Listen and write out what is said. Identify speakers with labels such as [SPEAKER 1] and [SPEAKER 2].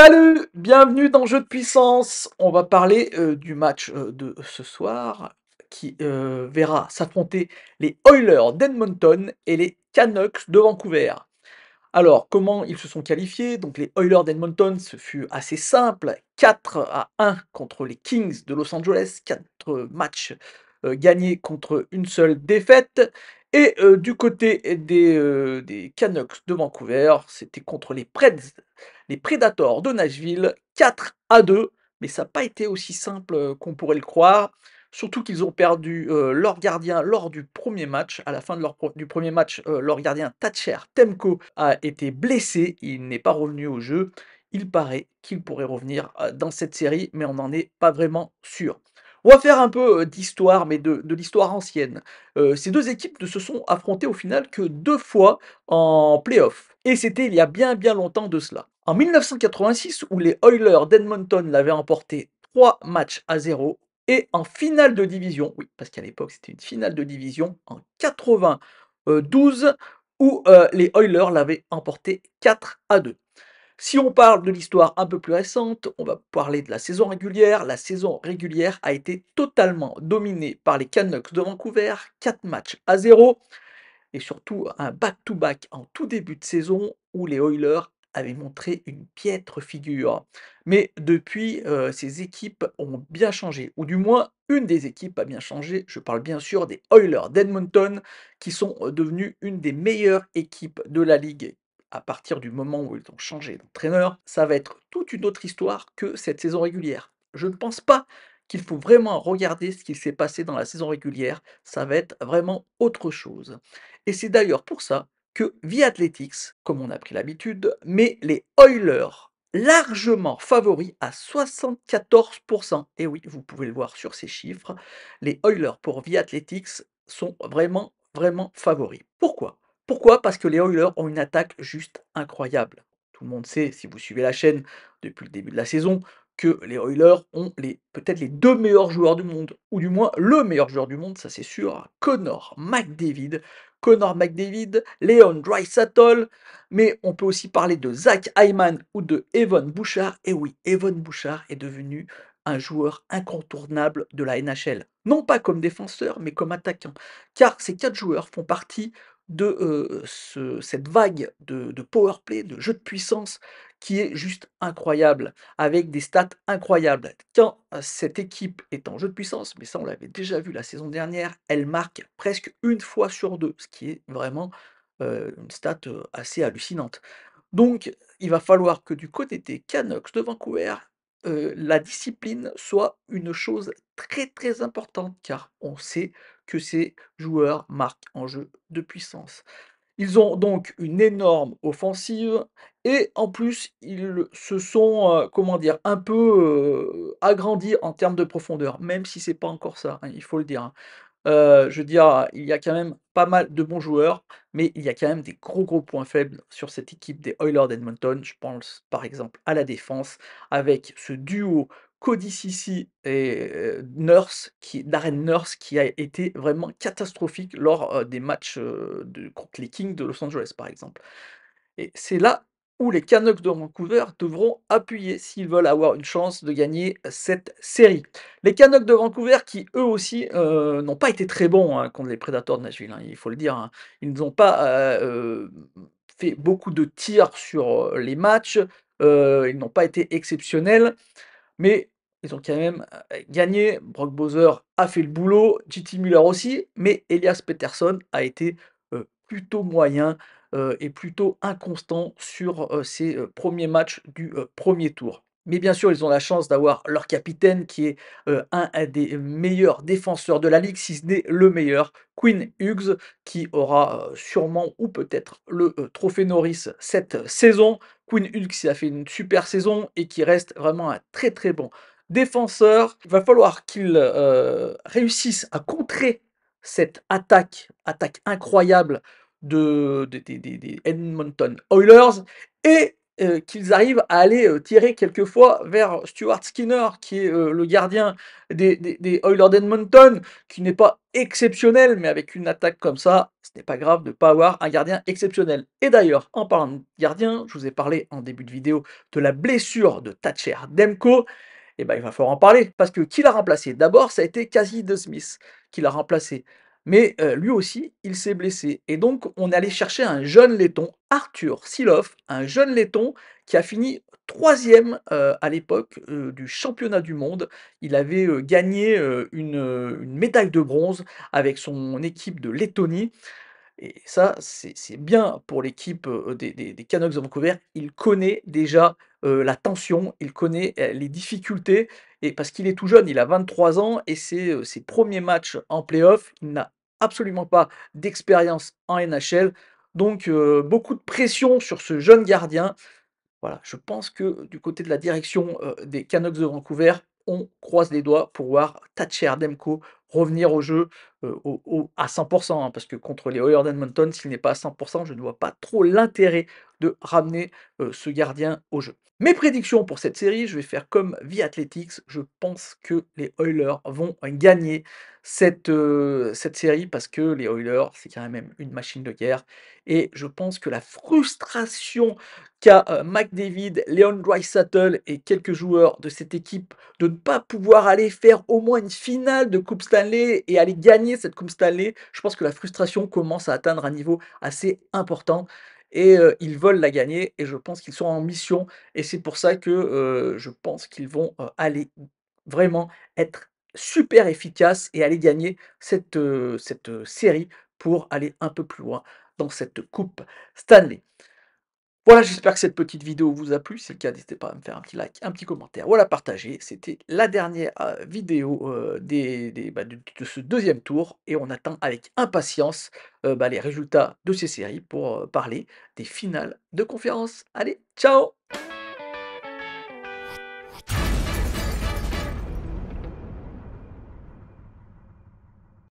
[SPEAKER 1] Salut, bienvenue dans Jeu de puissance. On va parler du match de ce soir qui verra s'affronter les Oilers d'Edmonton et les Canucks de Vancouver. Alors, comment ils se sont qualifiés? Donc, les Oilers d'Edmonton, ce fut assez simple, 4-1 contre les Kings de Los Angeles, 4 matchs gagnés contre une seule défaite. Et du côté des Canucks de Vancouver, c'était contre les Predators de Nashville, 4-2. Mais ça n'a pas été aussi simple qu'on pourrait le croire. Surtout qu'ils ont perdu leur gardien lors du premier match. À la fin du premier match, leur gardien Thatcher Temko a été blessé. Il n'est pas revenu au jeu. Il paraît qu'il pourrait revenir dans cette série, mais on n'en est pas vraiment sûr. On va faire un peu d'histoire, mais de l'histoire ancienne. Ces deux équipes ne se sont affrontées au final que 2 fois en playoff. Et c'était il y a bien bien longtemps de cela. En 1986, où les Oilers d'Edmonton l'avaient emporté 3 matchs à 0, et en finale de division, oui, parce qu'à l'époque c'était une finale de division, en 92, où les Oilers l'avaient emporté 4-2. Si on parle de l'histoire un peu plus récente, on va parler de la saison régulière. La saison régulière a été totalement dominée par les Canucks de Vancouver, 4 matchs à 0, et surtout un back-to-back en tout début de saison où les Oilers avaient montré une piètre figure. Mais depuis, ces équipes ont bien changé, ou du moins une des équipes a bien changé. Je parle bien sûr des Oilers d'Edmonton, qui sont devenus une des meilleures équipes de la ligue à partir du moment où ils ont changé d'entraîneur. Ça va être toute une autre histoire que cette saison régulière. Je ne pense pas qu'il faut vraiment regarder ce qui s'est passé dans la saison régulière, ça va être vraiment autre chose. Et c'est d'ailleurs pour ça que The comme on a pris l'habitude, met les Oilers largement favoris à 74. Et oui, vous pouvez le voir sur ces chiffres, les Oilers pour The sont vraiment, vraiment favoris. Pourquoi? Pourquoi? Parce que les Oilers ont une attaque juste incroyable. Tout le monde sait, si vous suivez la chaîne depuis le début de la saison, que les Oilers ont peut-être les 2 meilleurs joueurs du monde, ou du moins le meilleur joueur du monde, ça c'est sûr, Connor McDavid, Leon Draisaitl, mais on peut aussi parler de Zach Hyman ou de Evan Bouchard. Et oui, Evan Bouchard est devenu un joueur incontournable de la NHL. Non pas comme défenseur, mais comme attaquant. Car ces 4 joueurs font partie de cette vague de power play, de jeu de puissance qui est juste incroyable, avec des stats incroyables. Quand cette équipe est en jeu de puissance, mais ça on l'avait déjà vu la saison dernière, elle marque presque une fois sur deux, ce qui est vraiment une stat assez hallucinante. Donc il va falloir que du côté des Canucks de Vancouver, la discipline soit une chose très très importante, car on sait que ces joueurs marquent en jeu de puissance. Ils ont donc une énorme offensive et en plus, ils se sont, comment dire? Un peu, agrandis en termes de profondeur, même si c'est pas encore ça, hein, il faut le dire, hein. Je veux dire, il y a quand même pas mal de bons joueurs, mais il y a quand même des gros, gros points faibles sur cette équipe des Oilers d'Edmonton. Je pense par exemple à la défense, avec ce duo Cody Ceci et Darren Nurse, qui a été vraiment catastrophique lors, des matchs, contre les Kings de Los Angeles, par exemple. Et c'est là où les Canucks de Vancouver devront appuyer s'ils veulent avoir une chance de gagner cette série. Les Canucks de Vancouver qui, eux aussi, n'ont pas été très bons, hein, contre les Predators de Nashville, hein, il faut le dire, hein. Ils n'ont pas, fait beaucoup de tirs sur, les matchs, ils n'ont pas été exceptionnels, mais ils ont quand même, gagné. Brock Bowser a fait le boulot, JT Miller aussi, mais Elias Pettersson a été, plutôt moyen, et plutôt inconstant sur, ces, 1 matchs du, 1 tour. Mais bien sûr, ils ont la chance d'avoir leur capitaine qui est, un des meilleurs défenseurs de la ligue, si ce n'est le meilleur, Quinn Hughes, qui aura, sûrement ou peut-être le, trophée Norris cette saison. Quinn Hughes qui a fait une super saison et qui reste vraiment un très, très bon défenseur. Il va falloir qu'il, réussisse à contrer cette attaque incroyable des Edmonton Oilers, et qu'ils arrivent à aller, tirer quelquefois vers Stuart Skinner qui est, le gardien des Oilers d'Edmonton, qui n'est pas exceptionnel, mais avec une attaque comme ça, ce n'est pas grave de ne pas avoir un gardien exceptionnel. Et d'ailleurs, en parlant de gardien, je vous ai parlé en début de vidéo de la blessure de Thatcher Demko. Et ben, il va falloir en parler parce que qui l'a remplacé? D'abord, ça a été Casey DeSmith qui l'a remplacé, mais lui aussi, il s'est blessé et donc on est allé chercher un jeune laiton, Arthur Siloff, un jeune laiton qui a fini 3e, à l'époque, du championnat du monde. Il avait, gagné, une médaille de bronze avec son équipe de Lettonie et ça, c'est bien pour l'équipe, des Canucks de Vancouver. Il connaît déjà, la tension, il connaît, les difficultés et parce qu'il est tout jeune, il a 23 ans et c'est, ses premiers matchs en play-off. Il n'a absolument pas d'expérience en NHL, donc beaucoup de pression sur ce jeune gardien. Voilà, je pense que du côté de la direction, des Canucks de Vancouver, on croise les doigts pour voir Thatcher Demko revenir au jeu, à 100 hein, parce que contre les Oilers d'Edmonton, s'il n'est pas à 100 je ne vois pas trop l'intérêt de ramener, ce gardien au jeu. Mes prédictions pour cette série, je vais faire comme The Athletics, je pense que les Oilers vont gagner cette série parce que les Oilers, c'est quand même une machine de guerre et je pense que la frustration qu'a, McDavid, Leon Draisaitl et quelques joueurs de cette équipe de ne pas pouvoir aller faire au moins une finale de coupe Stanley et aller gagner cette coupe Stanley. Je pense que la frustration commence à atteindre un niveau assez important et ils veulent la gagner et je pense qu'ils sont en mission et c'est pour ça que, je pense qu'ils vont, aller vraiment être super efficaces et aller gagner cette série pour aller un peu plus loin dans cette coupe Stanley. Voilà, j'espère que cette petite vidéo vous a plu. Si c'est le cas, n'hésitez pas à me faire un petit like, un petit commentaire ou à la partager. C'était la dernière, vidéo, de ce deuxième tour et on attend avec impatience, les résultats de ces séries pour, parler des finales de conférence. Allez, ciao!